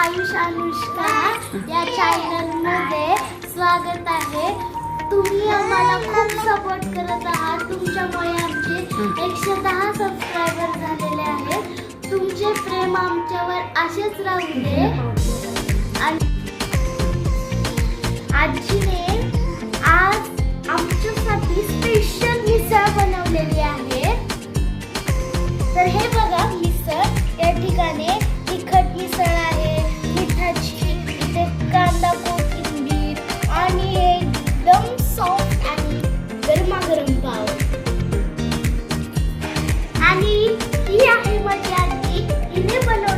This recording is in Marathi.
आयुष अनुष्का या चॅनलमध्ये स्वागत आहे. तुम्ही आम्हाला खूप सपोर्ट करत आहात. तुमच्यामुळे आमचे 110 सबस्क्रायबर झालेले आहेत. तुमचे प्रेम आमच्यावर असेच राहू दे. आणि आजीने आज आमच्यासाठी स्पेशल मिसळ बनवलेली आहे. तर हे बघा मिसळ. या ठिकाणी तिखट मिसळ आहे, मिठाची, इथे कांदा कोथिंबीर आणि एकदम सॉफ्ट आणि गरमागरम पाव. आणि ही आहे माझी आजी. हिने बनवलेली